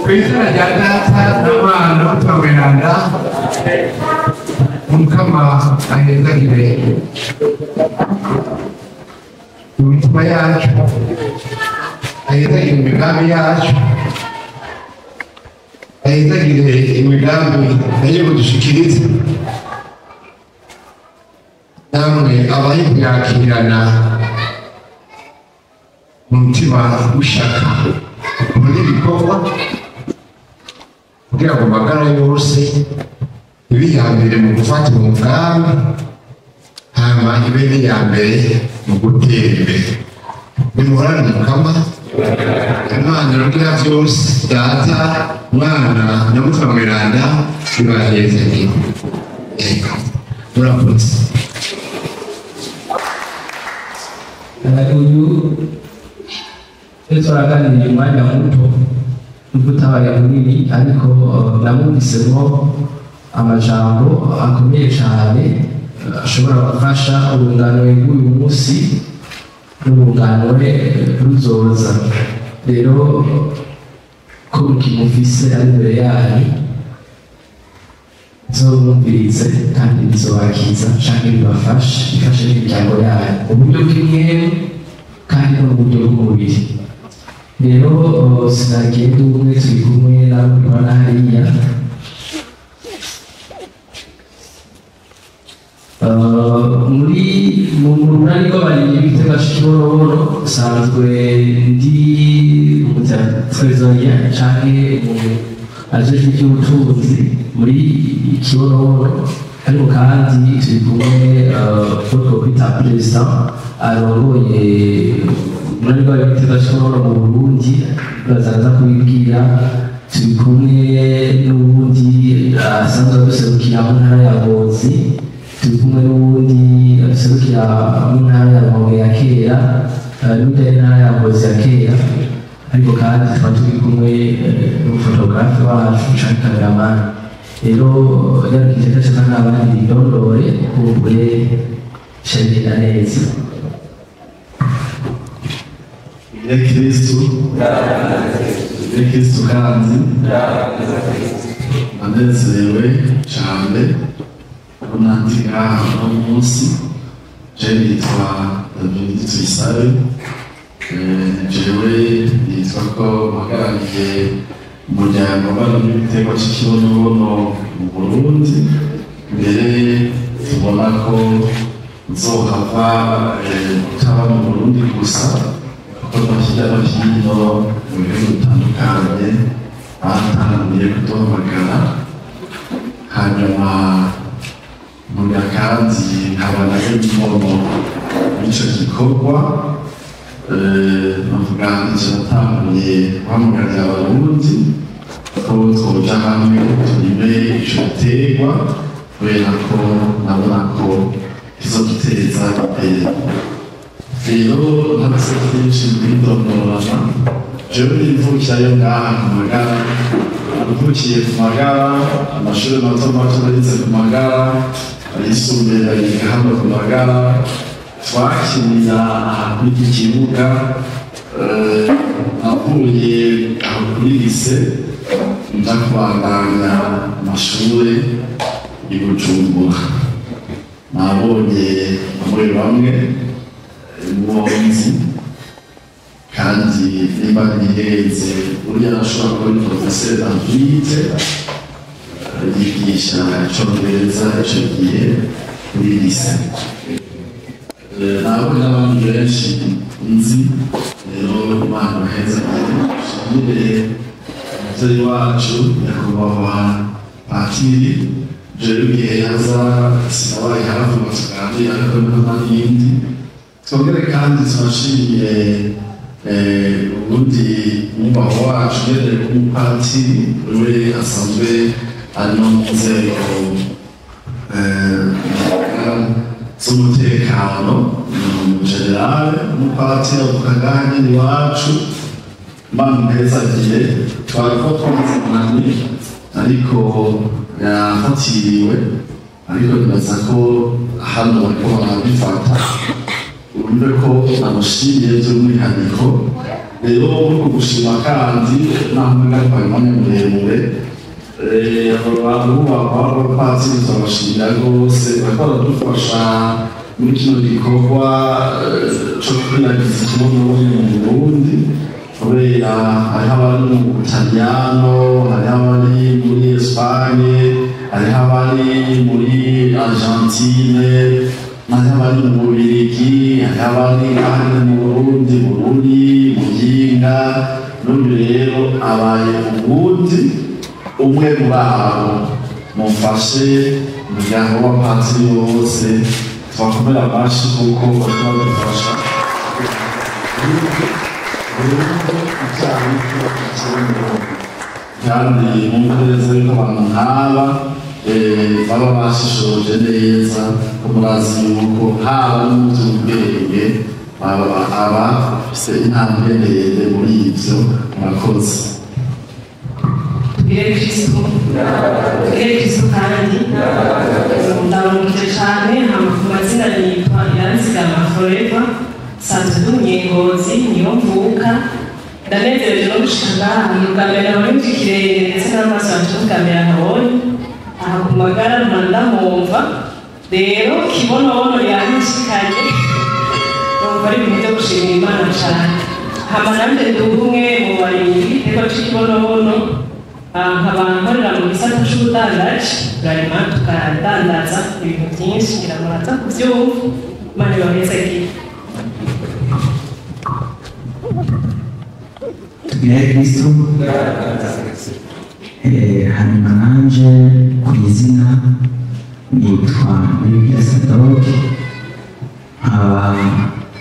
Kwizina rya data n'Umwana n'Umweranda Mukama ahezagire imitima yacu, ahezagire imigambi yacu, ahezagire imigambi agiye kudushikiriza, namwe abaye kuyakirana umutima ushaka muri bikorwa kugira ngo magara yose ibiyambere mu gufata umugambi hama ibe n'iyambere mu gutera imbere. Nimurane Mukama Imana rugira byose Data Mwana na Mutima Mweranda bibahezagire. Murakoze. Uyu turaganiriye umwanya muto nubwo utabaye munini, ariko namwumvisemo amajambo akomeye cyane ashobora gufasha urungano rw'uyu munsi n'urungano ruzoza. Rero ko mukimufise ari imbere yanyu, nzobumvirize kandi bizobakiza canke bifashe n'imiryango yanyu mu buryo bw'imwemu kandi no mu buryo bw'umubiri. Rero sinagenda umwe turi kumwe n'abana hariya mu runani rw'abarimyi b'igitega cy'Ikiboroboro usanzwe ndi umutrezoriya canke ajejwe iby'ubutunzi muri Kiboroboro, ariko kandi turi kumwe utwo kwita perezida arongoye muri rwa bitega cy'Ikiboroboro mu Burundi, bazaza kubibwira. Turi kumwe n'ubundi asanzwe aduserukira mu ntara ya Ngozi, turi kumwe n'ubundi aduserukira mu ntara ya Rumonge ya kera n'utari ntara ya Ngozi ya kera, ariko kandi tukaba turi kumwe n'umufotografe wacu canke kameramani. Rero yarukije cyane n'abandi bidondore kumbure sharira neza. Kristo kandi anezerewe cyane kubona ndi ngaha uno munsi. Je nitwa David Tuyisabe, jewe nitwa ko mpagarariye umuryango w'abarimyi b'igitega cy'Ikibonobono mu Burundi. Mbere tubona ko nzohava utaba mu Burundi gusa, kuko hirya no hino mu bihugu bitandukanye batangiye kuduhamagara. Hanyuma mvuga kandi nkaba nayo n'umuntu w'icyo gikorwa. Navuga icyo natanguye guhamagarira Abarundi ko twoja hamwe turime ico giterwa, kubera ko nabona ko kizoduteza imbere. Rero ntabase byinshi bidondorana, jewe nivukirayo ngaha ku Magara, navukiye ku Magara, amashuri mato mato narize ku Magara, ayisumbuye ndayiga hano ku Magara. Twakinira kuri iki kibuga, navuye aho kuri lise nja kubandanya amashuri i Bujumbura. Nabonye bamwe bonzi kandi nimba niheze uriya nashobora kuba ari professeur Antoine yigisha icongereza ico gihe kuri lise. Nabonye n'abandi benshi nzi. Rero Imana baheza shimire umuvyeyi wacu nyakubahwa Patiri. Jewe igihe yaza sinabaye hafi ngo tuganire, ariko n'abandi. Twongere kandi tunashimiye ubundi umwubaho wacu ugendeye ku Patiri, we asanzwe ari no mu nzego z'umutekano mu generale. Umupatiri avuga ngaha nyene iwacu. Imana impezagiye, twariko twamaze umunani ariko yafatiriwe, ariko nibaza ko hano bariko barabifata. Urumve ko namushimiye by'umwihariko rero muri gushima kandi naho ngaruka imana muremure abantu b'abapatiri turabashimira rwose bariko baradufasha muri kino gikorwa co kwiragiza ikibonobono mu Burundi kubera hariho abari mu Butaliyano, hariho abari muri Espagne, hariho abari muri Argentine, hariho abari mu Bubiligi, hariho abari ahandi mu Burundi, Bururi, Muyinga, n'ubu rero abaye Uburundi umwe muri abo mufashe umuryango w'abapatiri bose twakomera amashi kuko bariko badufasha kandi mumpereza yuko abantu nk'aba baba bashishoje neza ko murazi yuko haba no mu by'ubwenge aba bafise intambwe ndende muri ivyo murakoze. Tugire Kristo kandi ndabumvise cyane hama ku mazina yitwa Iranzigama Forever sanzwe ndi umunyengozi niyo mvuka ndanezereje no gushika ngaha bwa mbere nabonye mu kirere ndetse n'amaso yanje bwa mbere nabonye aha ku magara ndamwumva rero kibonobono yanshikanye numva ari ibintu byo gushimira Imana cyane hama nanjye ndi umwe mu barimyi rero c'ikibonobono nkaba nkorera mu gisata c'ubudandaji turarima tukadandaza ibintu byinshi ngira ngo muraza kuvyumva Imana ibahezagire. Tugire Kristo hanyuma nanje ku izina nitwa Bibiliya Sadoki nkaba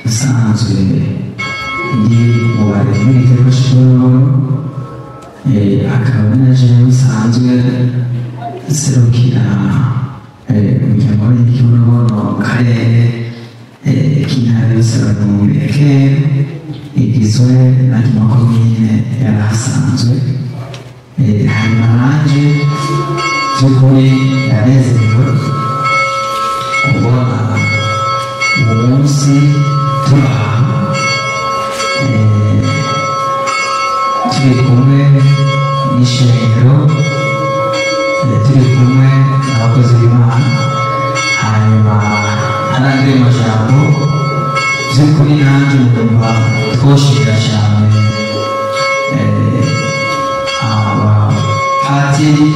usanzwe ndi mu barezi b'igitego cy'Ibonobono akaba naje usanzwe serukira umuryango w'Ibonobono mu karere k'intara y'Ubuseruko igizwe na makomine yari asanzwe hanyuma nanje by'ukuri ndanezerewe kubona uwo munsi turaha turi kumwe n'ishengero turi kumwe n'abakozi b'Imana hanyuma n'andi majambo by'ukuri nanjye ndumva twoshimira cyane abapatiri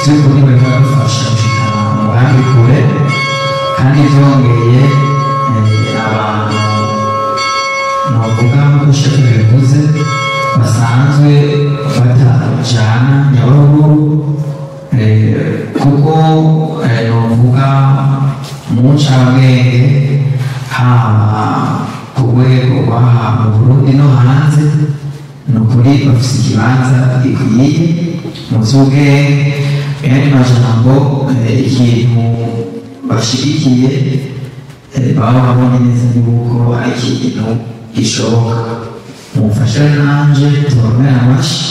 by'ukuri bari badufasha gushikana umugambi kure kandi byongeye abantu novuga nk'uko shefu bivuze basanzwe batajana Nyaruguru kuko novuga mu ncabwenge haba ku rwego rw'aha mu Burundi no hanze ni ukuri bafise ikibanza gikwiye mu vy'ubwenge yandi majambo ikintu bashigikiye baba babona neza yuko ari ikintu gishoboka mumfashe nanje tubamere amashi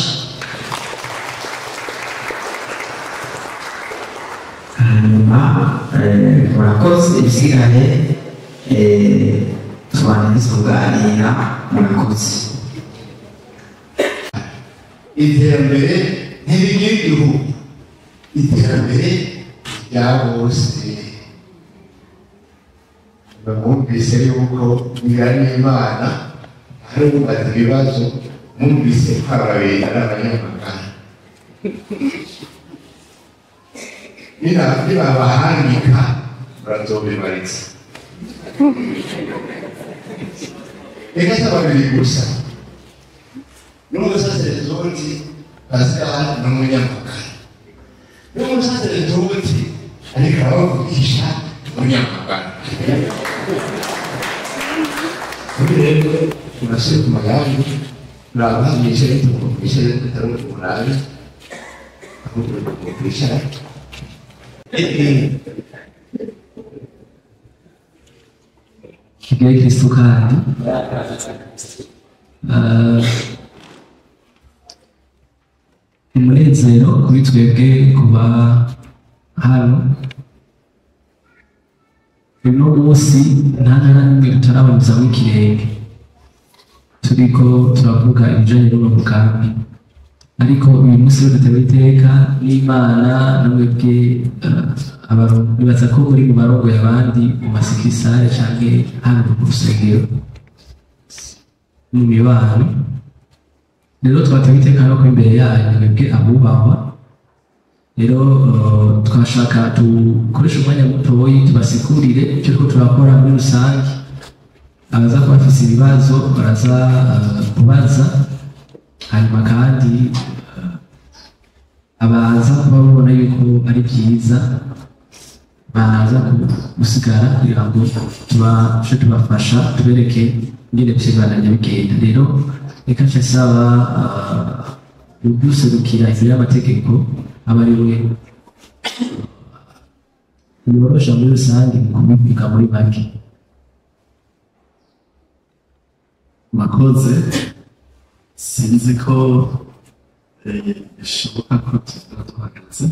hanyuma murakoze ibisigaye tubanze kuganira murakoze. Iterambere ntirigira igihugu, iterambere rya bose. Mwumvise yuko mwigana n'Imana hari ubaza ibibazo mwumvise ko ababiri ari abanyamagana nibabahangika barazobimariza reka si babiri gusa n'umusaseredoti Pascal n'umunyamagana n'umusaseredoti ariko arabavugisha umunyamagana rero turashyira ku magambo turaba mwicaye tumukurikire tutari umurabe ahubwo tumukurikira Tugire Kristo kandi umunezero kuri twebwe kuba hano uno munsi nta na rimwe tutaraboneza w'ikirenge turiko turavuga ibijanye n'uno mugambi ariko uyu munsi dutewe iteka n'Imana namwebwe bibaza ko muri mu barongoye abandi mu masikisare canke hano ku rusengero mu mibano rero twatewe iteka no ko imbere yanyu mwebwe abubahwa rero twashaka dukoresha umwanya mutoyi tubasigurire icyo turiko turakora muri rusange abaza kuba bafise ibibazo baraza kubaza hanyuma kandi abaza kuba babona yuko ari byiza baza gusigara kugira ngo tubashe tubafasha tubereke ingene bisigaranya bigenda rero reka nce saba uduserukira imbere y'amategeko aba ari we biborosha muri rusange mu kubivuga muri make. Makoze sinzi ko bishoboka ko tuba tuhagaze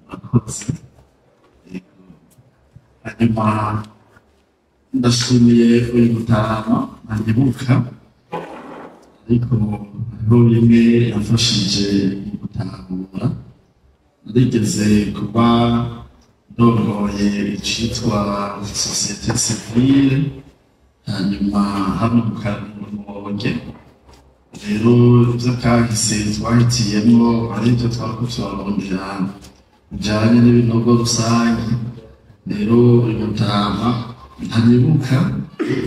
makoze hanyuma ndashimiye uyu mutama ntanyibuka ariko hariho bimwe yafashije gutahura narigeze kuba ndongoye icitwa sosiyete sivile hanyuma hano mu Rumonge rero ibyo kahise twahitiyemo ari byo twariko turarondera bijanye n'ibinogo rusange rero uyu mutama ntanyibuka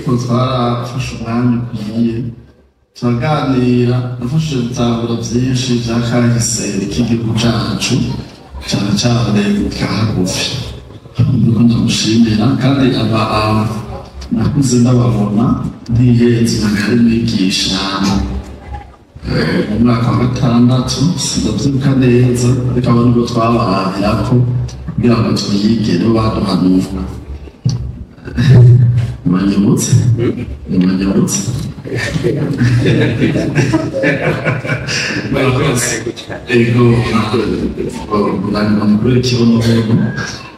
ko twarafashe umwanya ukwiye turaganira nafashije gutahura byinshi bya kahise k'igihugu cacu cane cane kahagufi nuko ndamushimira kandi nakuze ndababona ntihenze nagari mwigisha mu mwaka wa gatandatu sindavyibuka neza ariko abo nibwo twabahanirako kugira ngo tuyige rero baduhanura Manyibutse ego mukuru ikibono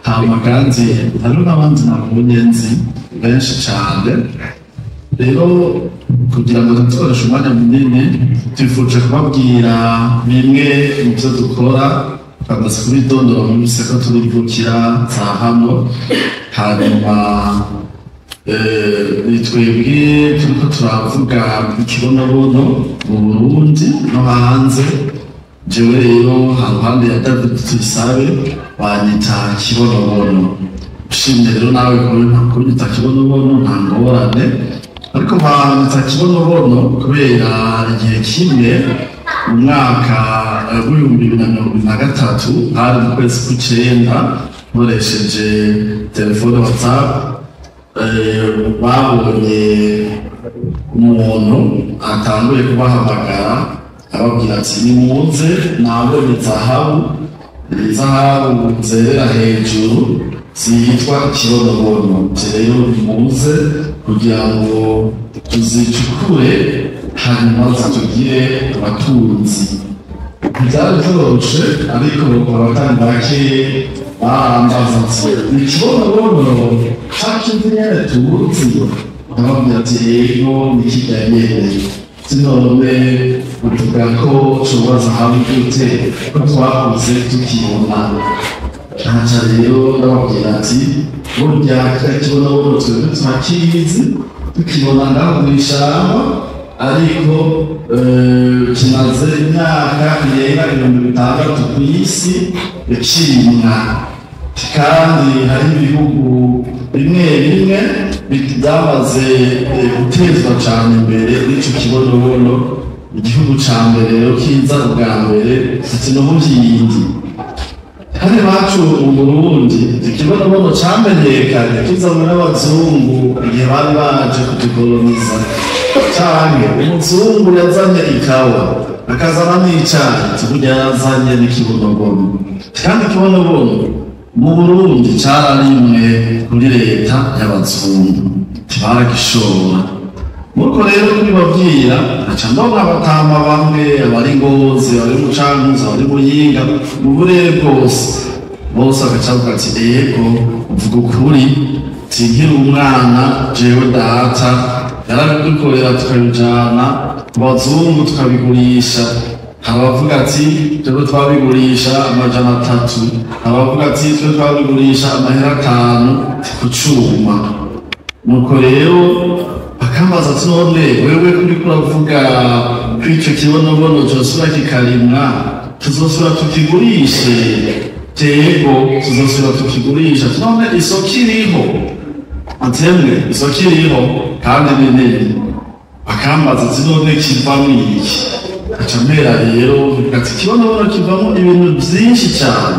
hama kandi hariho n'abandi nabonye nzi benshi cyane rero kugira ngo dukoreshe umwanya munini twifuje kubabwira bimwe mu byo dukora twamaze kubidondora mu biseko turivukira za hano hanyuma ni twebwe turiko turavuga ikibonobono mu Burundi no hanze jewe rero haruhande ya David Tuyisabe banyita kibonobono ushimye rero nawe kunyita kibonobono nta ngorane ariko banyita kibonobono kubera igihe kimwe mu mwaka w'2023 hari mu kwezi kw'icenda nkoresheje telefone WhatsApp babonye umuntu atanguye kubahamagara ababwira ati nimuze nabonye zahabu zerera hejuru zitwa kibonobono rero nimuze kugira ngo tuzicukure hanyuma zitugire abatunzi byari byoroshe ariko abatari bake barambaza ati ni ikibonobono cakindi nyene tuzi ababwira ati yego nikijyanyene sinone uvuga ko ushobora zahabu gute ko twakuze tukibona ntaca rero ndababwira ati burya kibonobono twebwe turakizi tukibona ngaho mw'ishamba ariko kimaze imyaka irenga 600 ku isi yacirimwa kandi hari ibihugu bimwe bimwe byamaze gutezwa cyane imbere n'ico kibonobono igihugu ca mbere rero kiza ubwa mbere ati no mu vyindi kandi bacu mu Burundi ikibonobono camenyekanye kizanywe n'abazungu igihe bari baje kutukoloniza cyane umuzungu yazanye ikawa akazana n'icayi tuburya yazanye n'ikibonobono kandi ikibonobono mu Burundi cararimwe kuri leta y'abazungu baragishora nuko rero kubibabwira aca ndabona abatama bamwe abari Ngozi abari mu Cankuzo abari Muyinga mu burere bwose agaca avuga ati ego uvuga ukuri nkiri umwana jewe data yarabidukorera tukabijana ku bazungu tukabigurisha. Abavuga ati twebwe twabigurisha amajana 3, abavuga ati twebwe twabigurisha amahera 5 ku cuma. Nuko rero bakambaza ati none wewe uriko uravuga kw'ico kibonobono cosura kikarimwa tuzosura tukigurishe? Tego tuzosura tukigurisha. None isoko iriho? Atemwe isoko iriho kandi nini. Bakambaza ati none kivamwo iki? Acamera rero ati kibonobono kivamo ibintu byinshi cyane,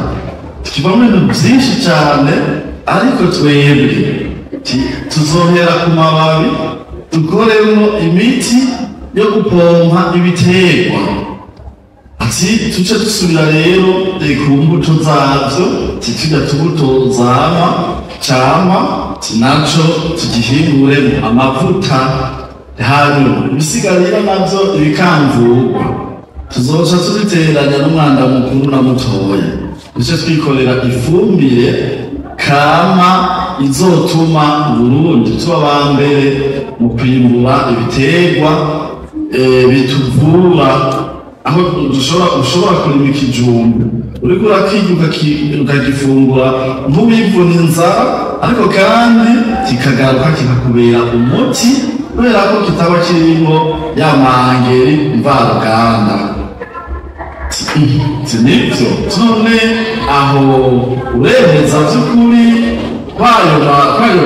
kivamo ibintu byinshi cyane, ariko twebwe tuzohera ku mababi dukoremo imiti yo gupompa ibiterwa. Ati tuce dusubira rero ku mbuto zavyo, tujya tubuto zama cyama naco tugihinguremo amavuta. Hanyuma ibisigarira navyo ibikamvurwa tuzoca tubiteranya n'umwanda mukuru na mutoya, duce twikorera ifumbire kama izotuma Burundi tuba abambere mu kwimbura ibiterwa bituvura. Aho ushobora kurima ikijumbu uriko urakirya ukagifungura ntubivune inzara, ariko kandi kikagaruka kikakubera umuti kubera ko kitaba kirimo y'amangeri mvaruganda. Nivyo none aho uremeza vy'ukuri kwayo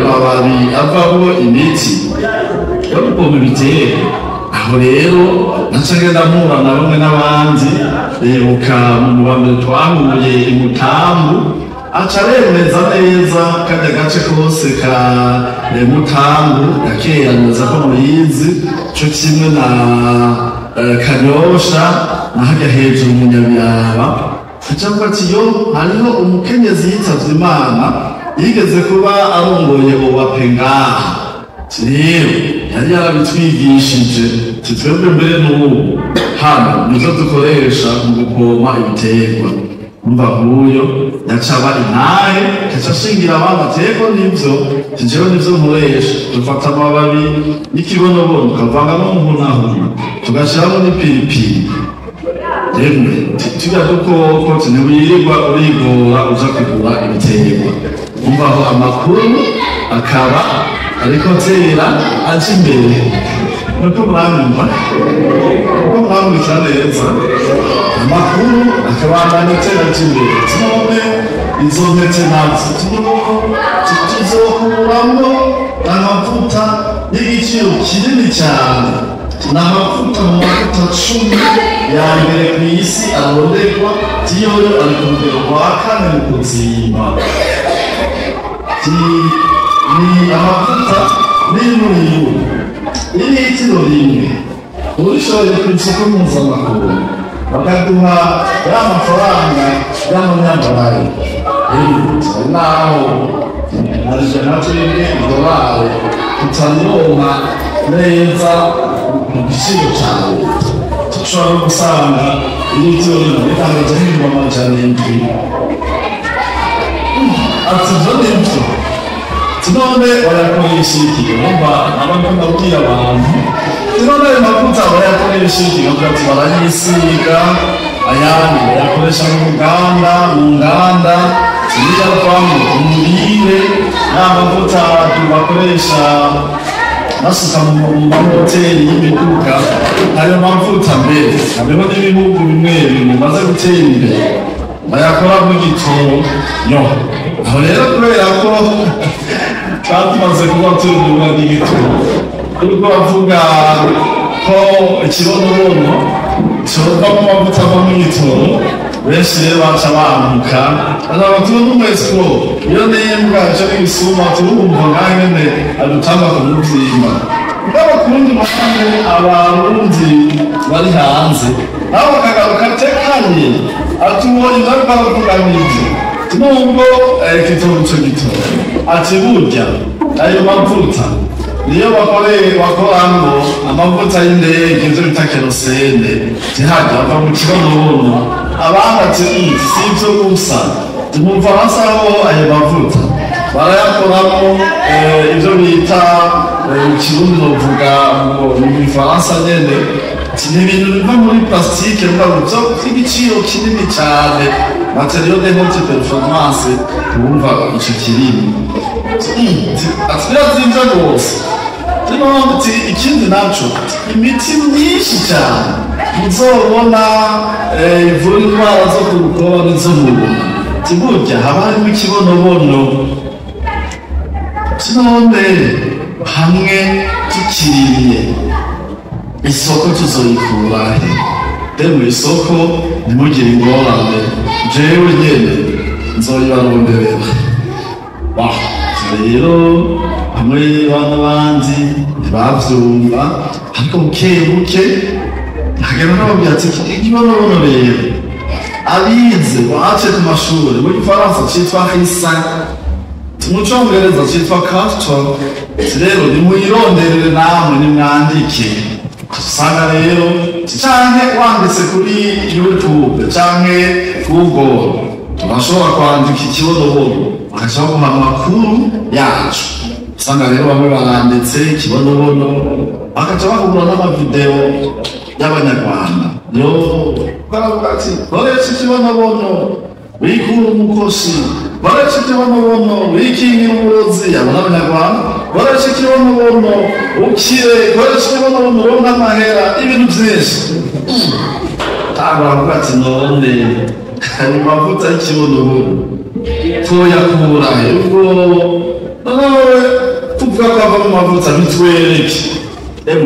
mababi avamo imiti yo gupompa ibiterwa. Aho rero naca ngenda mpura na bamwe n'abandi rebuka mu bambere twahuye i Mutambu, aca aremeza neza kandi agace kose ka Mutambu gakeraneza ko muyizi co kimwe na Kanyosha na harya hejuru mu Nyabiraba. Acavuga ati yo hariho umukenyezi yitavye Imana yigeze kuba arongoye uwape ngaha. Rero yari yarabitwigishije twebwe mbere n'ubu hano nizo dukoresha mu gupompa ibiterwa. Umva nk'uyo yacaba intahe gaca ashingira abana atego nivyo jewe nivyo nkoresha. Dufata amababi y'ikibonobono tukavangamo nk'unahuna tugashiramo n'ipiripiri. Yemwe tujya dukoko ntiwirirwa urigora uja kugura ibiterwa. Umva aho amakuru akaba ariko tera aje imbere. Nuko mwanyumva neza amakuru akabandanya tera aje imbere. None izo ntete nazo tuzokuramo amavuta y'igiciro kinini cyane. N'amavuta mu mavuta 10 ya mbere ku isi arondegwa, tiyoyo ari ku rugero rwa 4 mu kuzimba. Ni amavuta n'imuriyo y'itiro rimwe urishoboye ku isoko mpuzamakungu bakaduha y'amafaranga y'amanyamahanga. Naho na twebwe idolari tutaronka neza mu giciro cyawe, dushobora gusanga ibitiro bitangaje nk'ibihumbi 700. Ati byo nibyo none barakoresha iki? Urumva abakunda kubwira abantu none ayo mavuta barayakoresha iki? Ati barayisiga, ayandi bayakoresha mu nganda ziyavamo umurire. N'amavuta bakoresha basuka mu mahoteli y'imiduga. Ayo mavuta mbere hariho n'ibihugu bimwe bimaze gutera imbere bayakora mu gitoro. Aho rero kubera ko twamaze kuba turuduga n'igitoro, uriko bavuga ko ikibonobono covamo amavuta ava mu gitoro, benshi rero baca bambuka azabatuma n'umwesiko iyo n'imbwa ico n'ibisuma turumva ngaho nyene adutanga ku muvyimba. N'abakurundi bakane abarundi bari hanze nabo bakagaruka tekanye ati ubonye ingaruka bavuga n'ivyo nubwo igitoro ico gitoro. Ati burya ayo mavuta niyo bakoramwo amavuta y'indege ivyo bita kerosene zihaga ava mu kibonobono. Abandi ati si ivyo gusa mu Bufaransa ho ayo mavuta barayakoramo ibyo bita mu kirundi novuga ngo ni mu Gifaransa nyene ni ibintu biva muri plastique byo by'igiciro kinini cyane material de haute performance wumva icyo kirimi atubira byinshi rwose ikindi naco imiti myinshi cyane muzobona ivura indwara zo ku rukoba n'izo mu nda burya haba harimo ikibonobono none hamwe tukiriye isoko tuzoyikura he mu isoko ntimugire ingorane jewe nyene nzoyibaronderera rero hamwe bana bandi ntibavyumva ariko buke hagenda n'ababwira ati ikibonobono rero abize bace ku mashuri mu Gifaransa citwa hisa mu Congereza citwa carton rero nimuyironderere namwe nimwandike usanga rero canke wanditse kuri YouTube canke Google turashobora kwandika ikibonobono bakashaka guha amakuru yacu usanga rero bamwe baranditse ikibonobono bakaca bahura n'amavideo y'abanyarwanda yo baravuga ati koresha ikibonobono wikura umukosi koresha ikibonobono wikingira uburozi abo n'abanyarwanda koresha ikibonobono ukire koresha ikibonobono uronke amahera ibintu byinshi baravuga ati none ayo mavuta y'ikibonobono tuyakura ubwo tuvuga ko ava mu mavuta bitwereke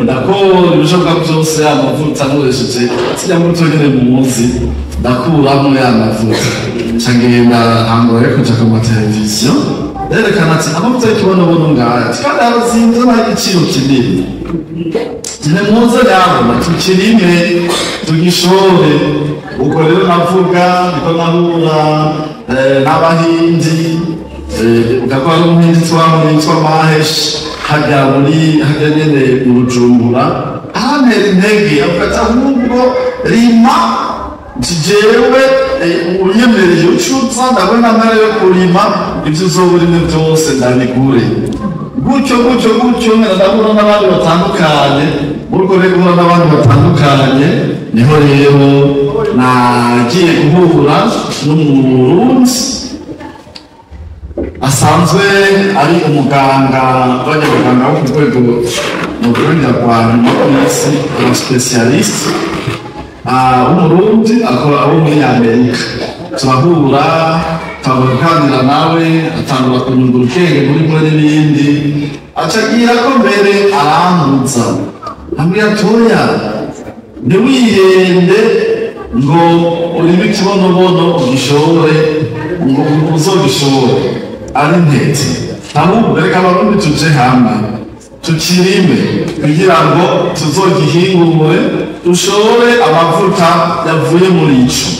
ndakora ibishoboka byose amavuta nkoresheje sijya muri tugere muzi ndakuramo ya mavuta cangenda hangora yo kuja ku mateleviziyo yerekana ati amavuta y'ikibonobono ngaya kandi arazinze n'igiciro kinini nimuze yabona tukirime tugishore ubwo rero navuga niko nahura n'abahindi ukakora n'umuhindi yitwa Mahesh hajya nyene mu Bujumbura arantera intege avuga ahubwo rima jewe unyemereye ucuza ndabona amara yo kurima ibyo uzoburime byose ndabigure gutyo ndabona n'abandi batandukanye urwo rero guhura n'abandi batandukanye niho rero nagiye guhura n'umurundi asanzwe ari umuganga w'abanyabuganga wo ku rwego mu Burundi rwa nyuma y'isi aba specialist w'umurundi akora abo muri Amerika turahura tuganira nawe atangura kunyungura ubwenge muri mwe n'ibindi acagira ko mbere arambuza ambwira toya ntiwihende ngo urime ikibonobono ugishore ngo uzogishore ari ntete ahubwo reka abarundi tuje hamwe tukirime kugira ngo tuzogihingure dushore amavuta yavuye muri ico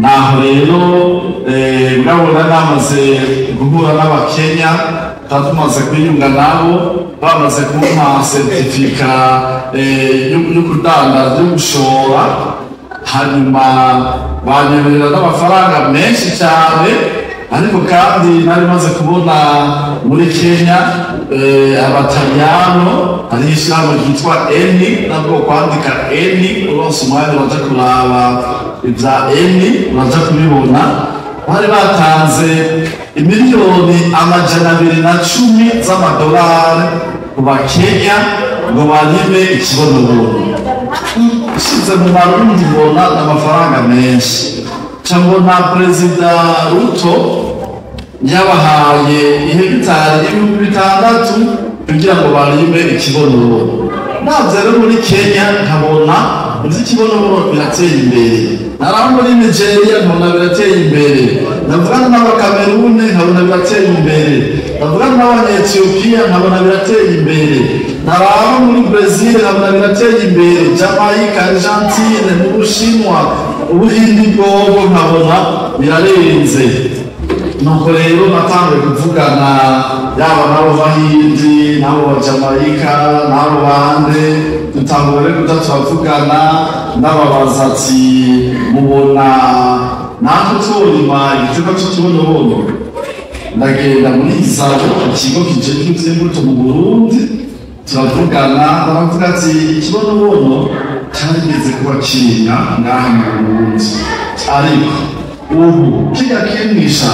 naho rero murabona namaze guhura n'abakenya tumaze kwiyunga nabo bamaze kumpa certifica yo kudandaza yo gushora hanyuma banyemerera n'amafaranga menshi cyane ariko kandi nari maze kubona muri Kenya abataliyano hari ishyirahamwe ryitwa ENI nabwo kwandika ENI uronse umwanya uraja kuraba ibya ENI uraja kubibona bari batanze imiliyoni 210 z'amadolari ku Bakenya ngo barime ikibonobono ushize mu Barundi bona n'amafaranga menshi cyangwa na Perezida Ruto yabahaye ihegitari 6,000 kugira ngo barime ikibonobono navyo rero muri Kenya nkabona ikibonobono birateye imbere naraho muri Nigeria nkabona birateye imbere navugana n'Abakamerune nkabona birateye imbere navugana n'Abanyetiyopiya nkabona birateye imbere naraho muri Brazil nkabona birateye imbere Jamaica, Argentine, mu Bushinwa Ubuhindi bwobo nkabona birarenze nuko rero natangiye kuvugana yaba nabo Bahindi nabo Bajamaika nabo bande dutangure kuja turavugana ndababaza ati mubona natwe turima igitego cy'ikibonobono ndagenda muri Isaro ikigo kijejwe ivy'imbuto mu Burundi turavugana baravuga ati ikibonobono cyageze kuba kinya ngaha mu Burundi ariko ubu kijya kinisha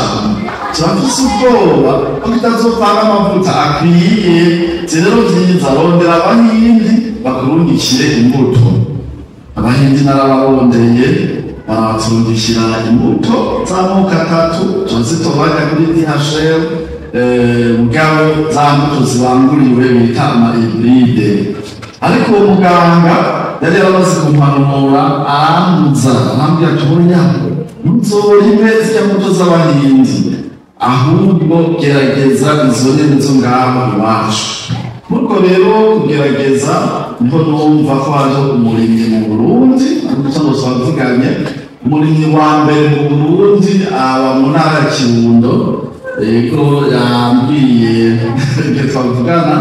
turafise ubwoba ko kitazopanga amavuta akwiye rero vyiza rondera abahindi bakurungikire imbuto abahindi narababondeye baratundikira imbuto z'amoko atatu tuzitobanya kuri DHL mugabo za mbuto zibanguriwe bita ama-hybride ariko uwo muganga yari yaramaze kumpanura arambuza arambwira tubonya muzorime zirya mbuto z'abahindi ahubwo gerageza izo nyene zo ngaho iwacu nuko rero kugerageza niho numva ko haje umurimyi mu Burundi ariko twavuganye umurimyi wa mbere mu Burundi aba mu ntara ya Kirundo ko yambwiye ibyo twavugana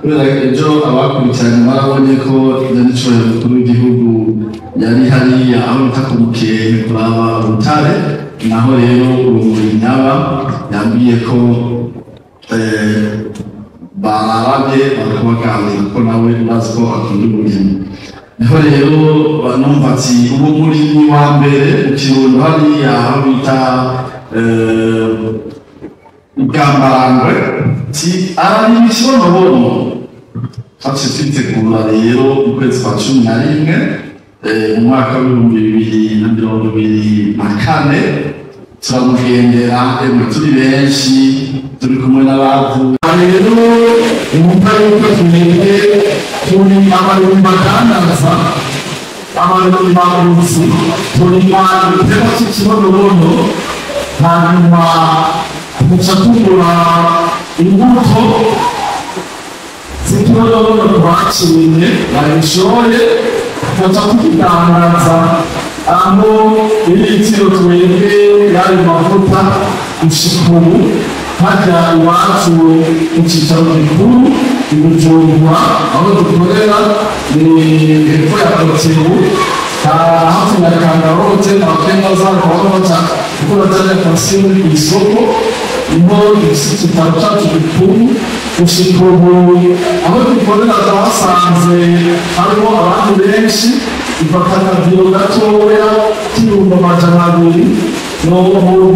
kubera ejo abakurikiranye barabonye ko nyanicoye mukuru w'igihugu yari hariya aho bita ku Mukenke kuraba Rutare naho rero umurimyi aba yambwiye ko barabye bakabaganira ko nawe urazi ko akunda uburimyi niho rero banumva ati uwo murimyi wa mbere mu Kirundo hariya aho bita Bwambarangwe ti ararima ikibonobono twaciye twitegura rero mu kwezi kwa 11 mu mwaka w'2024 turamugendera turi benshi turi kumwe n'abantu rero umva yuko twebwe turi abarimyi badandaza abarimyi b'abuzi turi igitego cy'ikibonobono hanyuma tuca tugura imbuto z'ikibonobono twaciye babishoye tuca tukidandaza aho ibiciro twebwe yari mavuta gushika ubu hajya iwacu mu cyicaro gikuru i Bujumbura aho dukorera ni hepfo ya Kotebu hafi ya Kangarote abakenya bazakabona kuko batajya kwasira ku isoko niho igitaro cyacu gikuru gushika ubu aho dukorera twasanze harimo abantu benshi ifatana vyo gatoya k'ibihumbi amajana abiri mu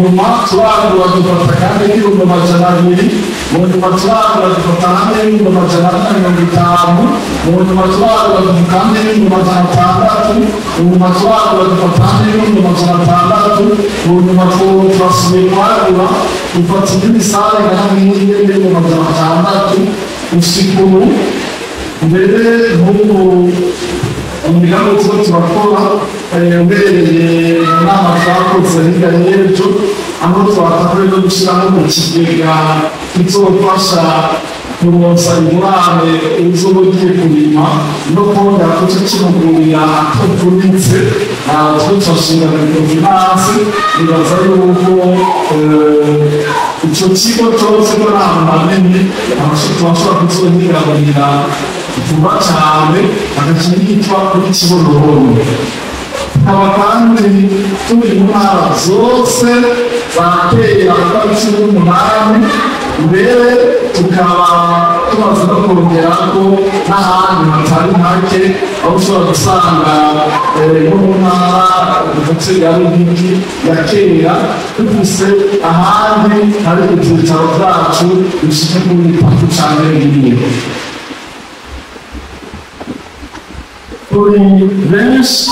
nyuma turagura dufata kandi k'ibihumbi amajana abiri mu nyuma turagura dufata hamwe n'ibihumbi amajana ane na mirongo itanu mu nyuma turagura dufata hamwe n'ibihumbi amajana atandatu mu nyuma turagura dufata hamwe n'ibihumbi amajana atandatu mu nyuma turasubiye kwagura dufata indi sare na hamwe n'ibihumbi amajana atandatu gushika ubu mbere nk'ubu imigambi tuba turakora ubereye mu nama twakoze hirya y'ejo aho twatakuye no gushyiraho mu kigega kizofasha kuronsa ingurane uzoba ugiye kurima no kongera kuco kimugurira atavunitse twifashisha microfinance nibaza yuko ico kigo cose ko n'ahantu hanini bashobora kuzohigarurira vuba cyane agace yitwa kuri Kibonobono aba kandi turi mu ntara zose zatera tariki y'umunani mbere tukaba tumaze no kongera ko n'ahandi hatari hake aho ushobora gusanga nko mu ntara agace ya Ruyigi ya kera dufise ahandi hari ibyicaro byacu bishike kuri bitatu cyane biriye turi benshi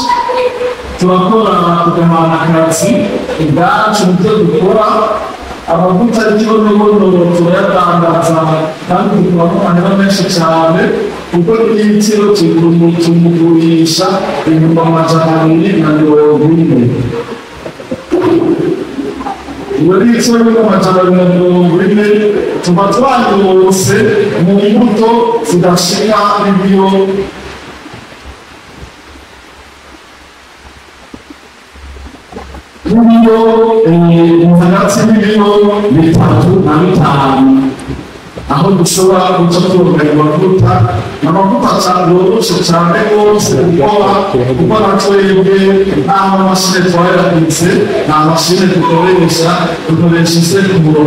turakora tugahana akazi ubwacu mu byo dukora amavuta y'ikibonobono turayadandaza kandi tukabamo amahera menshi cyane kuko n'igiciro tumugurisha ibihumbi amajana abiri na mirongo ine iyo n'igiciro y'ibihumbi amajana abiri na mirongo ine tuba twanyose mu mbuto zidashira n'ibiro n'ibiro hagati y'ibiro bitatu na bitanu aho dushobora guca twongera amavuta amavuta cyane yoroshe cyane rwose kuko natwebwe nta mashini twayaritse nta mashini dukoresha isekuro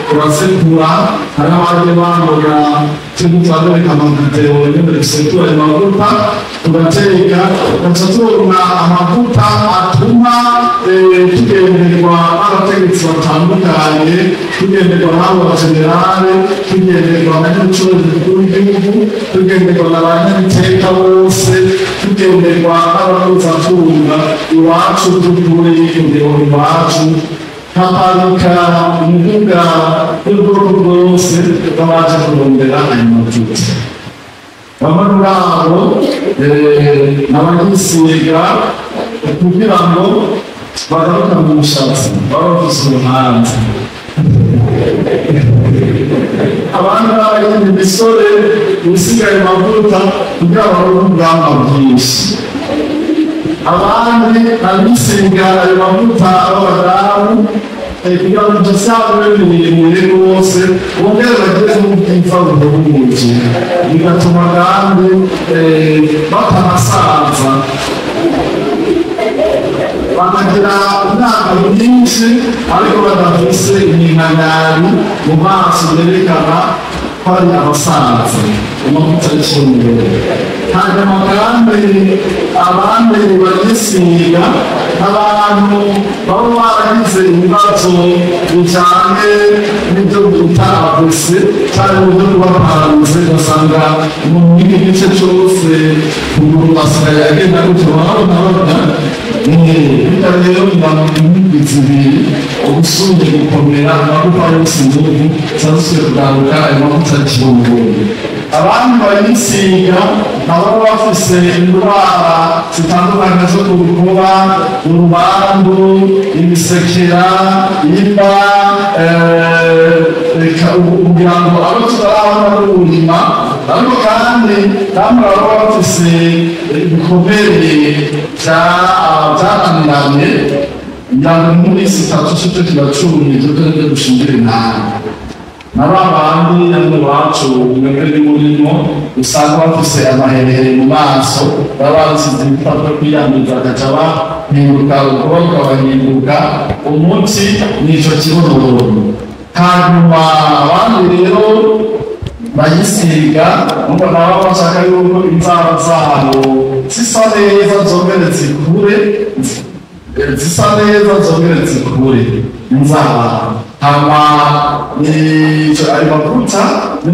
turasekura hari abandi bambona tugutwareka amavideo nyine dusekura ayo mavuta tugateka tugaca tubona amavuta atuma tugenderwa n'abategetsi batandukanye tugenderwa n'abo bajenerale tugenderwa n'abacuruzi b'ikuru w'igihugu tugenderwa na ba nyabiteka bose tugenderwa n'abahuzatunga iwacu dukure indero iwacu hapanuka umuvuga w'ubwoko bwose babaje kurondera ayo mavuta bamwe muri abo n'abagisiga kugira ngo bagaruka mu bushatsi baba bafise ubuhanzi abandi n'abayindi misore bisigaye amavuta kugira ngo baronke ubwamba bwinshi abandi abisiga ayo mavuta b'abadamu kugira ngo udasabe miremire rwose bongere bageze mu bwiza buhebuje bigatuma kandi batanasaza bakagira imyaka myinshi ariko badafise iminkanyari mu maso yerekana ko ari abasaza amavuta y'ikirungo hanyuma kandi abandi bagisiga abantu baba baragize ibibazo bijyanye n'ibyo bita abese cyangwa uburyo bw'abahanzi ugasanga mu gice cyose umuntu asigaye agenda gutyo babona bityo rero ingingo zibiri ubusumye gukomera amagufa yose igihugu cyazuswe kugaruka ayo mavuta y'ikirungo abandi bayisiga nabo bafise indwara zitandukanye zo ku rukuba urubandu imisekera imba kugira ngo abo tutarabona n'ubuzima ariko kandi namwe baba bafise ibikomere byananiranye kugira ngo muri isi itatu cyo kibacunye ibyo twebwe dushingire nabi na ba bandi namwe bacu mwebwe n'umurimo usanga bafise amaherehere mu maso baba basize ibipapuro kwiyambuza bagaca bahinduka ukuba ukabahinduka umuti nico kibonobono hanyuma abandi rero bayisiga ngo nabo bashaka yuko inzara zabo zisa neza zongere zikure inzara hama nico ayo mavuta ni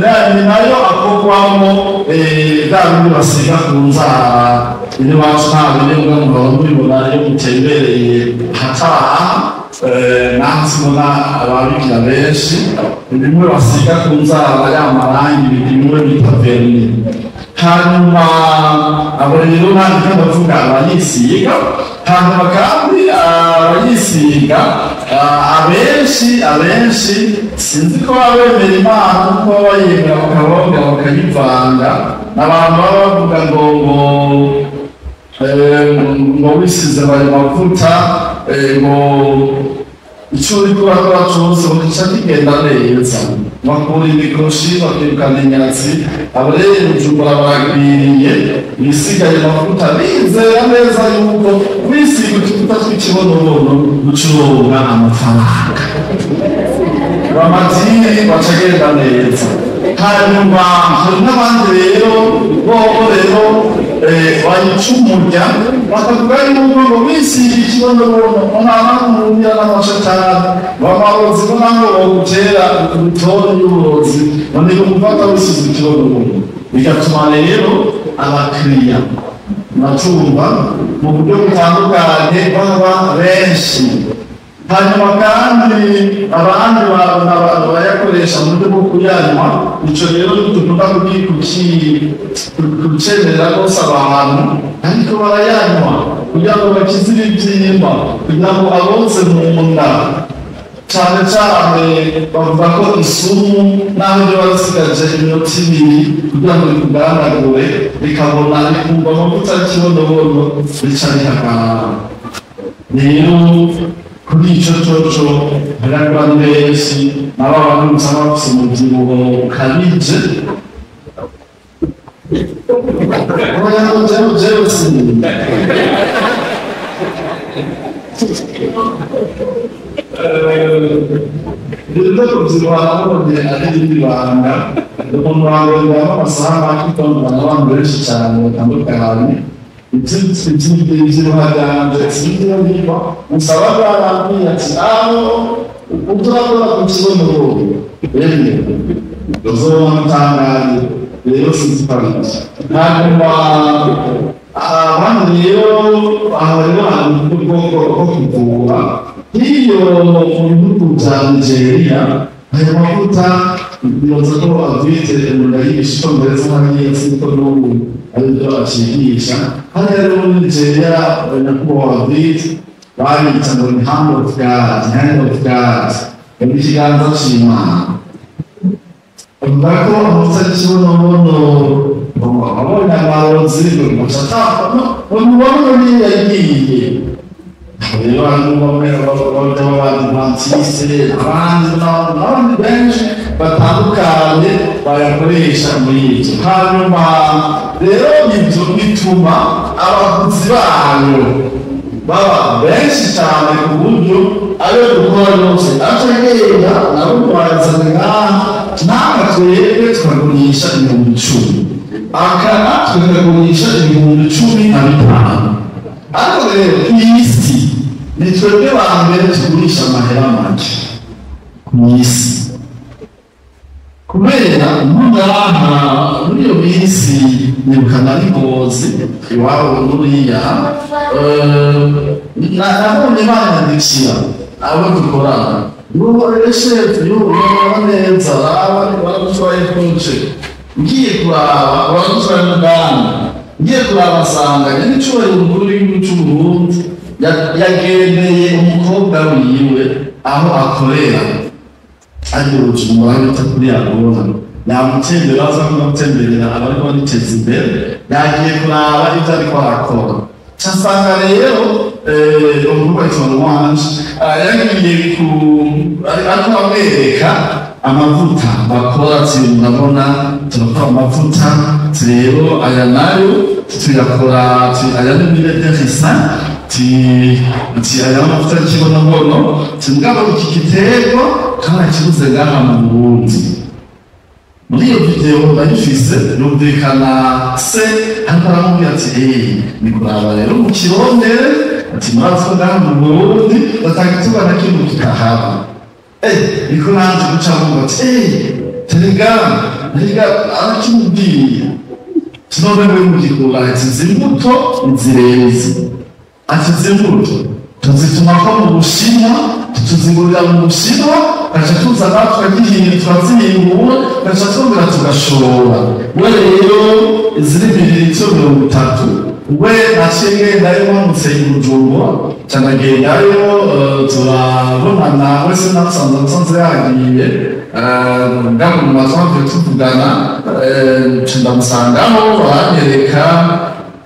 nayo akorwamo bwa bindi basiga ku nzara iwacu nta birenga mugabo mubibona iyo mutembereye hataha nansibona ababikira benshi bimwe basiga ku nzara y'amarangi bimwe bita verni hanyuma abo rero ntabwo bavuga abayisiga hanyuma kandi abayisiga abenshi sinzi ko babemera imana kuko bayemera bakabonga bakayivanga abantu baba bavuga ngo wisize ayo mavuta ngo icyo uri kurakora cyose bakica kigenda neza bakura imikoshi bakirukana inyatsi abo rero Bujumbura baragwiriye bisigaye amavuta bizera neza yuko wisiga utuvuta tw'ikibonobono ucuronka amafaranga bamatini bacagenda neza hanyuma hari n'abandi rero bobo rero bayicumurya bakavuga yuko ngo wisiga ikibonobono umwana w'umurundi n'amashatani bamarozi ko nango bogutera ubutore y'uburozi none gufata wisize ikibonobono bigatuma rero abakiriya bacumba mu buryo butandukanye baba benshi hanyuma kandi abandi bayakoresha mu buryo bwo kuyanywa icyo rero dukunda kucemerera rwose abantu ariko barayanywa kugira ngo bakize ibibyimba kugira ngo abonse mu nda cyane cyane bavuga ko isumu naho ryo barasigaje iminota ibiri kugira ngo rikugaragure rikabona rikumva amavuta y'ikibonobono rica rihagarara rero ku kuri icyo coco hari abantu benshi nabo abantu usanga bafite umubyibuho ukabije rero kubyibuha nabonye ari irindi banga umuntu wangurira amasaha makitondwa n'abantu benshi cyane batandukanye ibyibuha byanje sinziho niba musaba barambwiye ati aho uturakora ku kibono bene uzobona utangaje rero sinziparisha hanyuma abandi rero aho rero hari ubwoko bwo kuvura nk'iyo mu bihugu bya Nigeria ayo mavuta bibaza ko abwite umuntu yigisha icyongereza hariya siniko n'ubu aribyo akigisha hariya rero muri Nigeria nyakubahwa abwite babita ngo ni hand of God mu kiganza cy'Imana bavuga ko amavuta y'ikibonobono abonye amarozi umubona niyo yagiye rero hari n'abadivantiste n'abandi benshi batandukanye bayakoresha muri ibyo hanyuma rero ibyo bituma abaguzi bayo baba benshi cyane ku buryo ariyo dukora yose ategera nabo twazana ngaha ntabwo twebwe tukagurisha 10,000 akana tukagurisha 15,000 ariko rero isi ni twebwe ba mbere tugurisha amahera make ku isi kubera nk'aha muri iyo minsi nibukana n'ingozi iwabo n'uriya nabonye banyandikira abo dukorana n'ubu rero shefu y'ubururu neza abandi baradushoboye kunce ngiye kuraba baradushoboye muganga ngiye kuraba asanga n'icyubahiro umukuru w'igihugu cy'Uburundi yagendeye umukobwa wiwe aho akorera ari urujumba bita kuri yagona yamutembera aza kumutemberera abari baniteza imbere yagiye kuraba ibyo ariko arakora cyasanga rero umukobwa witwa Wanje yagiye ariko amwereka amavuta bakora ndabona turakora amavuta rero aya nayo tuyakora aya ni milederisa aya mavuta y'ikibonobono mugabo iki giterwa kandi kibuze ngaha mu Burundi muri iyo video bayifise yumvikana se ariko aramubwira ati ni kuraba rero mu kirondere ati murazi ngaha mu Burundi batagituba na kimwe kitahaba niko nanjye guca ngo ati terega arakimubwiye tunobe mu gikura ati zimbuto nzirezi ati zimbuto tuzituma ko mu Bushinwa tuzigurira mu Bushinwa gaca tuza natwe tukagihinga turazihingura gaca twongera tugashora we rero ziri 230 we naciye nayo mamutse y'Ubujumbura canagendayo turabonana wese nasanze nsanze yagiye ngaho mu matwamve tuvugana ndamusangaho baranyereka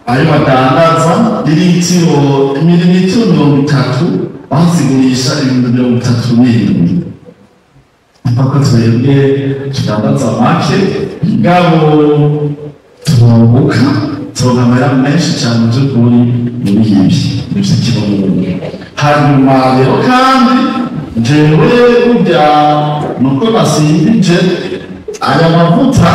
ayo badandaza liritiro 30 bazigurisha 37 mpaka twebwe tudandaza make ngabo tubuka tugamera menshi cyane by'ukuri muri ibi by'ikibonobono hanyuma rero kandi jewe burya nuko nasimbije aya mavuta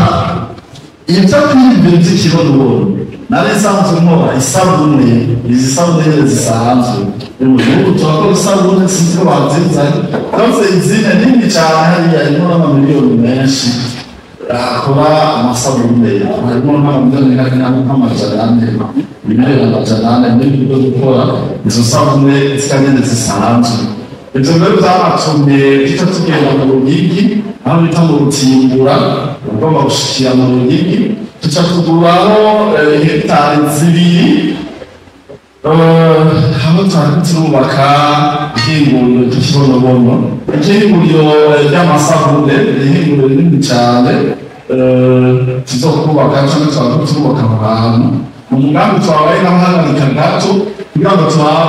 ibyo kwibwira by'ikibonobono nari nsanzwe nkora isabune izi sabune zisanzwe mu gihugu turakora isabune sinzi ko bazizanye rwose izina nini cyane hariya harimo n'amamiliyoni menshi akora amasabune harimo n'amamiliyoni nk'amajana ane miliyoni amajana ane n'ibyo gukora izo sabune zikagenda zisanzwe ibyo rero byanatumye duca tugenda mu Ruyigi aho bita mu Rutimbura ugomba gushikira mu Ruyigi tuca tuguraho hegitari 2 aho twari turubaka ihinguriro ry'ikibonobono ihinguriro ry'amasabune ihinguriro rinini cyane tuzokubaka cyangwa twaba turubaka aho hantu mu mugambi twabaye n'abahagarika gato kugira ngo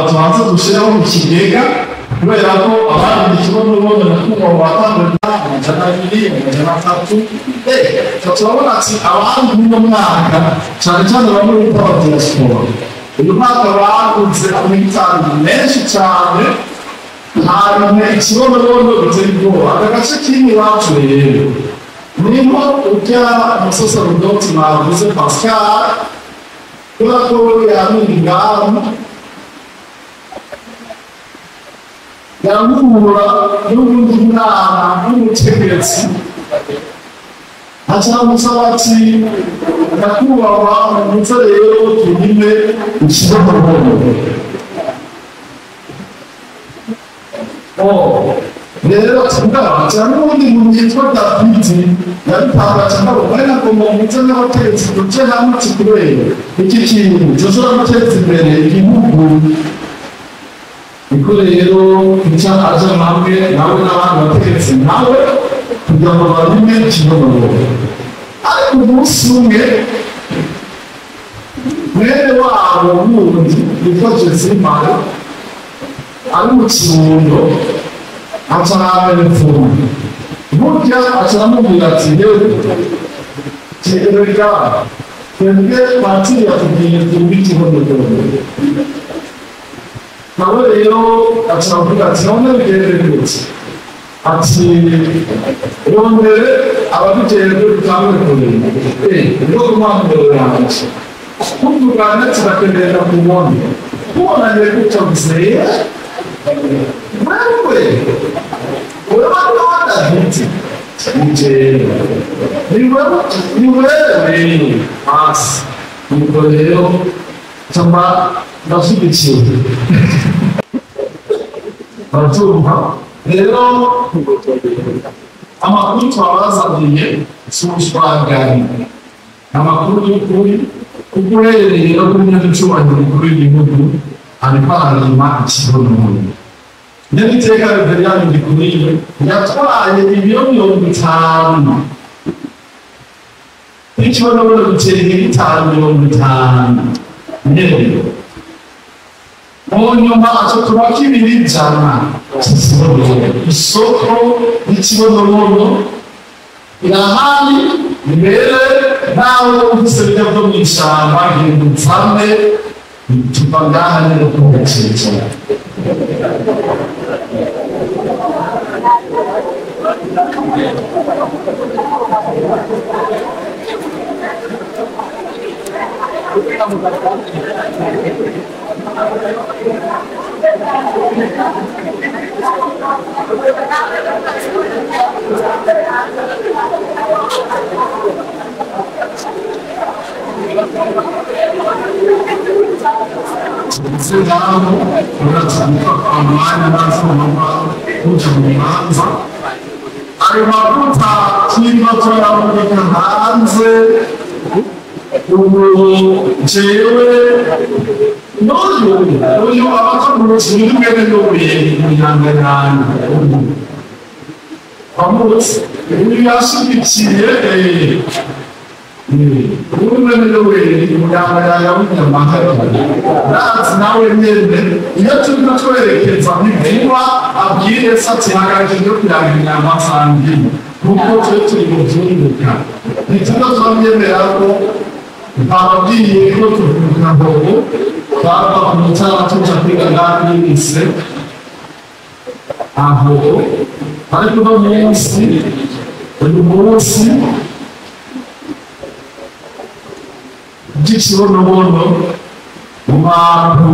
tubanze dushireho ikigega kubera ko abandi ikibazo babona ko batangana amajana abiri amajana atatu turabona ati abandi uno mwaka cyane cyane bamwe bita abadiaspora uyu mwaka baguze amahitani menshi cyane hanyuma ikibazo biteye ubwoba aka gace k'ini iwacu rero niho ujya umusaserodoti mwavuze Pascal kubera ko yamira ingamba yamura n'ubundi mwana n'umutegetsi acamusaba ati nyakubahwa umuco rero tunyime ikibazo rero tugaba cyane n'ubundi muntu yitwa David yabipanga cyane ko bari nagomba umuco n'abategetsi duce hamwe tukubere iki kintu gishobora guteza imbere igihugu niko rero nicyo aje hamwe nawe n'abandi bategetsi nawe kugira ngo barime ikibazo ariko umunsi umwe mwene wabo wundi witwa Jesimari ari mu kirundo acarabera imfungwa burya acaramubwira ati yewe reka twebwe patiri yatubwiye tubi ikibazo nawe rero acaravuga ati none bigendere gutya ati yongere ababijejwe bitangwe kurema niho kumwambaro yanjye kuvugana turakenera kubona kubonanye gutya guseye wewe urabona David ni wewe hasi nuko rero cyangwa ndashyigikiye baratumva rero amakuru twabazaniye si ubushwagari amakuru y'ukuri kuko uherereye no kuri nyagicubaniro mukuru w'igihugu ariko ararima ikibonobono nyabiteka reveriyani ndikuriye yatwaye ibiro 50 n'ikibonobono bitera ibitaro 50 nyene nyuma aca tubaka ibiri ijana isoko y'ikibonobono irahari imbere nawe ufise bijya byo mu ishyamba gihindutsamwe tuva ngaha rero kuhacecera Zinamu, unatamka kwa maana nasoma kuja mwanza. Alimakuta chimba tunamweka hanze. Jewe Noyo abakamuzi n'umwene n'ubuye n'ingangana. Amuzi yashigikiye umwene n'ubuye n'ingangana y'umunyamahanga. Nazi nawe nyene iyo turiko twerekeza n'ibinwa abwire sati hagaje no kurangira amasangi kuko turi mu byunguka. Nitunda twamyemera ko ababwiye ko tuvuga ngo baba kumutara tuja kwiga ngani n'ise aho ariko no munsi uyu munsi gikibonobono mu bantu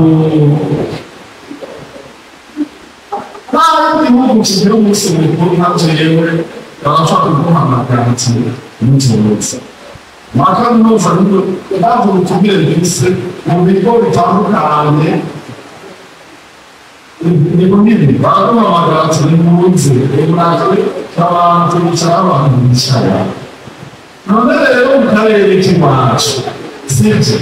bari mu gihe umunsi mukuru nka jewe barashaka guhamagara ati n'umunsi Makaminuza ntabwo tubire bise mu bigo bitandukanye ni munini baramamaga ati ni munsi n'umwaka abantu bicara abantu bicara none rero mu karere k'iwacu sibyo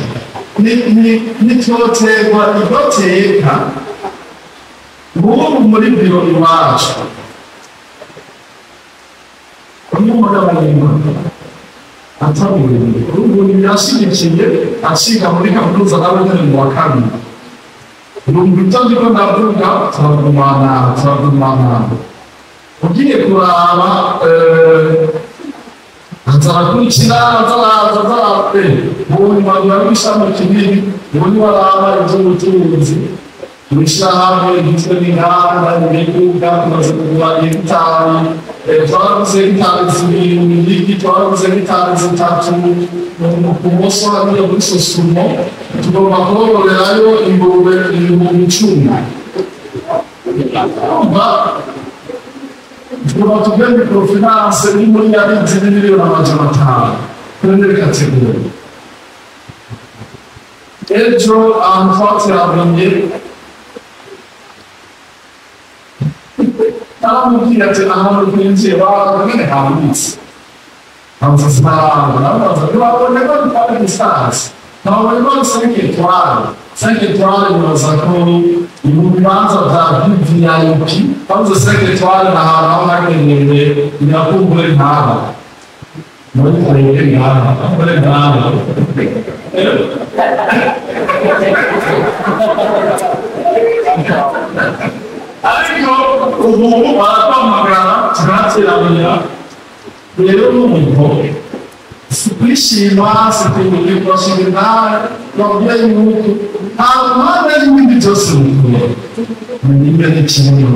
ni twoterwa igoteka ubu muri biro iwacu ubu yashyigikiye akiga muri kaminuza nawe nyine mu wa kabiri Urumva ndiko ndavuga turagumana ugiye kuraba nzarakurikira nzarape ubundi bagira n'ishami kinini ubundi baraba iby'ubutunzi mw'ishyirahamwe rigizwe n'inganda n'ibibuga tumaze kugura hegitari twaraguze hegitari zibiri twaraguze hegitari zitatu ku munsi hariya muri Sosumo tugomba kororerayo ingurube 10,000 tugomba tugire microfinance iri muri yabizi n'imiliyoni 500 kuri kategori ejo ahantu twateraniye aramubwira ati ahantu twinjiye baragene habitse ntabaza ntibabone ko dutanga distance ntabone ko 5 étoiles bibaza ko mu bibanza bya VIP bavuze 5 étoiles n'ahantu aho hagenewe birakumbure ntaba muri karere ntaba muri ntaba ariko ubu barakwamagara turateragira rero n'umuntu kwishima sikuye kwashimira nabyo yuko nta mpamvu y'ibindi byose bikwiye nimba n'ikintu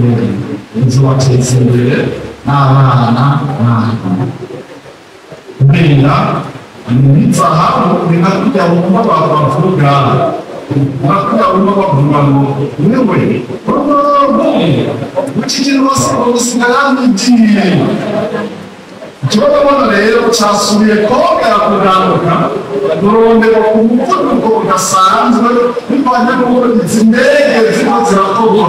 nzobateza imbere n'abana kubera n'izahabu ni nka kujya wumva bavuga nakujya wumva bavuga ngo wewe ukikiri rwose ubuzima yandigiye ikibazo rero cyasubiye kongera kugaruka durondera ku muvuduko udasanzwe bivanye n'uko izi ndege zirimo zirakorwa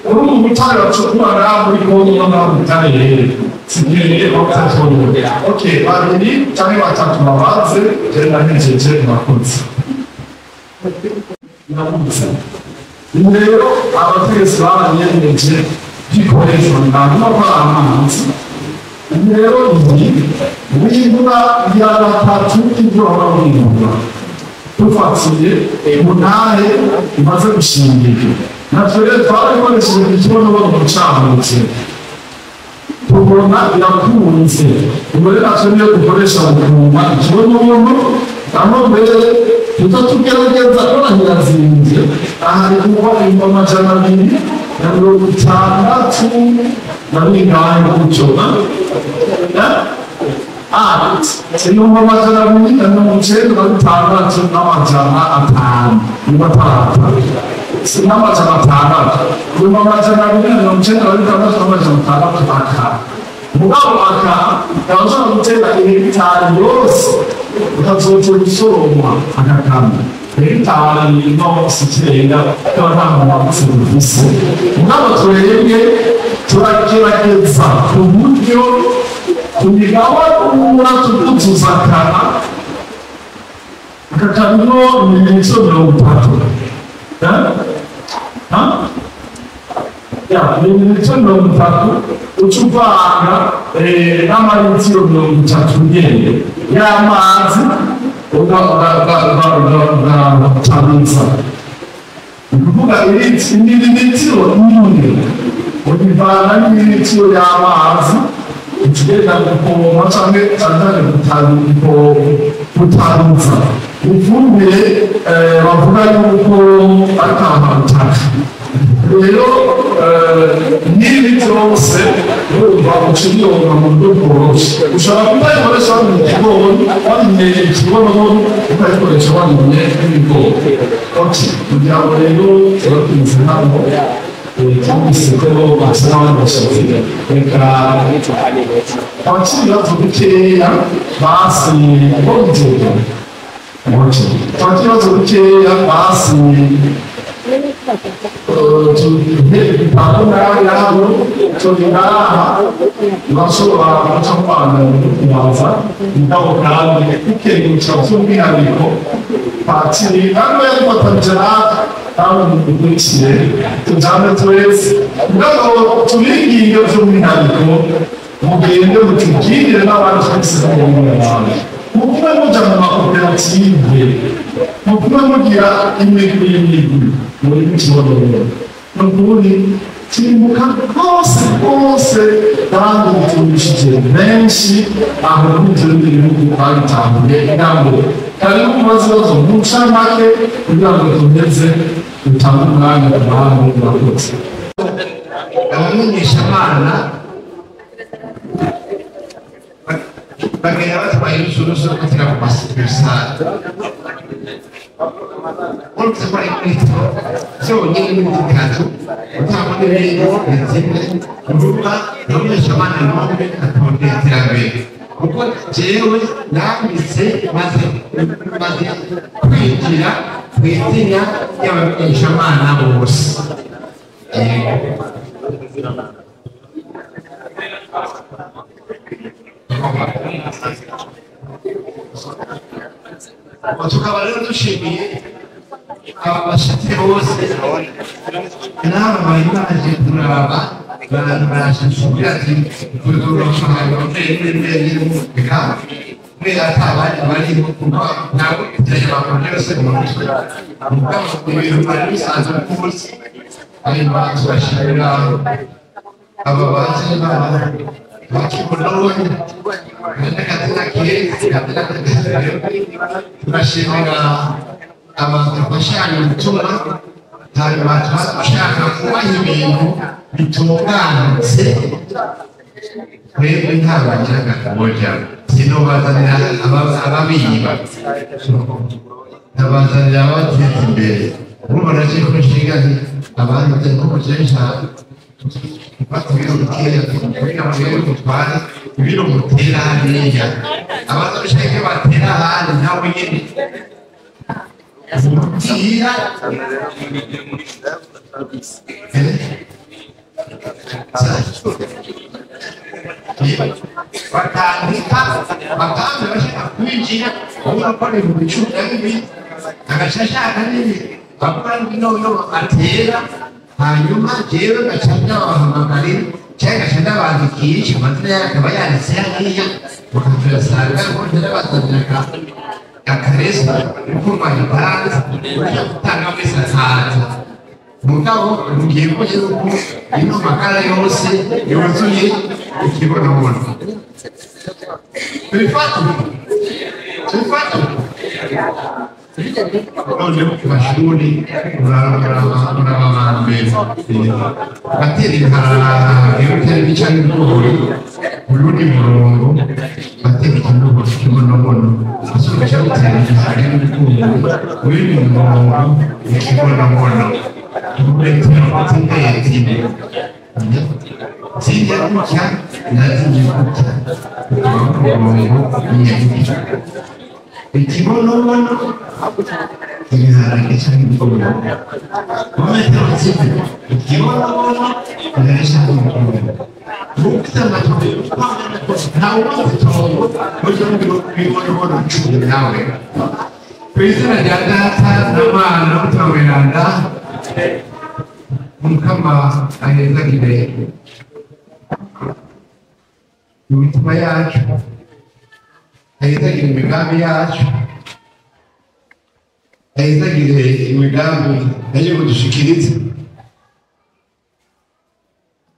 uri mu butare bacukura muri kongo n'aho butare sigiye bakatondera babiri cyangwa batatu babaze genda n'ijeje bakoze rero abategetsi baranyemeje kwikoresha ntabwo amazi rero wibura ya gatatu ibyo wabwirwa tufatiye umunani imaze gushingirwa natwe rero twarikoresheje ikibazo mu bucamanza tubona birakunze ubwo rero natwe niyo dukoresha mu kumva ikibazo umuntu aho mbere tutatugerageza kora nyirazinze ahari kuba 260 na bingahe gutyo ibihumbi 256 n'amajana 5 n'amatatu si n'amajana 6 ibihumbi 296 mugabo aka yabashaka gutera hegitari yose ukazotera isoromwa agakama hegitari no sikirenga kaba nta muntu serivisi mugabo twebwe turagerageza ku buryo tubigawa kubura tukuzuza akana akakamino ibimenyetso 30 ibimenyetso 30 ucuvanga n'amaritiro 30 ngende y'amazi ugatabiza ukuvuga imiritiro n'imwe ubivana n'imitiro y'amazi ukigenda gupoma cyangwa gutaruza ifumbire bavuga yuko ari kampantaka rero n'ibi byose urumva uciyonga mu buryo bworoshye ushobora kutayikoresha mu kigori wamenye ikibonobono ukayikoresha wamenye n'ibigori kugira ngo rero turakunze hano cyangwa ko basa n'abandi bashatse reka abakiri bato dukeya basinye bongera abakiri bato dukeya basinye yabo tubiraha bashobora guca kwanga kubanza mugabo kandi ukengurukira by'umwihariko patiri hano yarifatanije kandi mudukurikiye tujyane twese mugabo tubiginge by'umwihariko mugende mutubwirire n'abandi twese mu bantu kuko mukume muja mu makoperative mukume mugira imigwi y'imigwi muri Kibonobono n'ubundi timbuka hose kandi mutumishije benshi aho n'ibyo bihugu babitambuye ingambo kandi no kubaza mu ncamake kugira ngo tumeze dutange umwanya ku bantu bakoze abamenyeshamana bagenda batwaye ibicuruzwa kugira ngo basipersade uretse ko ari kwitwa byonyine n'ibitikazo utanga n'ibintu bizimwe urubuga abamenyeshamana n'umwe atondera iterambere kuko jewe nanditse maze kwinjira mu izina ry'abamenyeshamana bose tukaba rero dushimiye abashitsi bose n'aba bari baje kuraba barashimira ati kubera atabari bari nabo itegeko bakoze bose mu mutwe mugabo ibintu bari bisanzwe kubuze ari bantu bashimira aba baje Kibonobono katika kiasi tunashimira abantu bashaka gutuma hanyuma bashaka kubaha ibintu bitunganitse twebwe ntabagiraga kuboja sinobazanira ababiba nabazanira abateza imbere urumva nacyo ko nshinga abantu batekoresha batubwira ubukeye kugira ngo rero gutwara ibiro mutera hariya abantu bashaka batera ahandi nawe nyine umupira bakandika bakanda bashaka kwinjira ubona ko ari mu bicuruzwa n'ibindi agashashaka n'ibindi bakora n'ibintu batera hanyuma jewe gacanda abahamagarira cyangwa gacanda bandikisha amazina yake akaba yanditse hariya bakazasanga ko ndabazanira akaresa ukumva ibanza ujya gutanga mesa hanze mugabo mugiye ko yuko ino makara yose yuzuye Kibonobono tubifata noneho ku mashuri urababambere batera inkarara ibitera ibica n'ibigori urundi murongo batera ikinubu Kibonobono asubiza gutera inkarara n'ibigori urundi murongo Kibonobono Sinja kucha lazima kucha Kibonobono inaharakisha Kibonobono wametawasifu Kibonobono inaharakisha Kibonobono mukutana na uwazitongo Kibonobono chuli nawe kwizina rya data na mwana utaweranda Mukama ahezagire imitima yacu ahezagire imigambi yacu ahezagire imigambi yaje kudushikiriza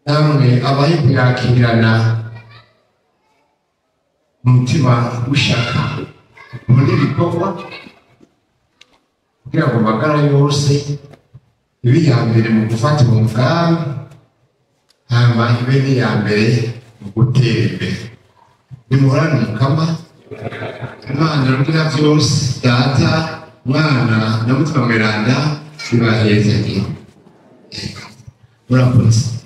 namwe abaye kuyakirana umutima ushaka muri bikorwa kugira ngo magara yose ibi ya mbere mu gufata umugambi hanyuma ibe n'iya mbere mu gutera imbere nimuhorane Mukama Imana rugira byose data mwana na Mutima Mweranda bibahezagire murakoze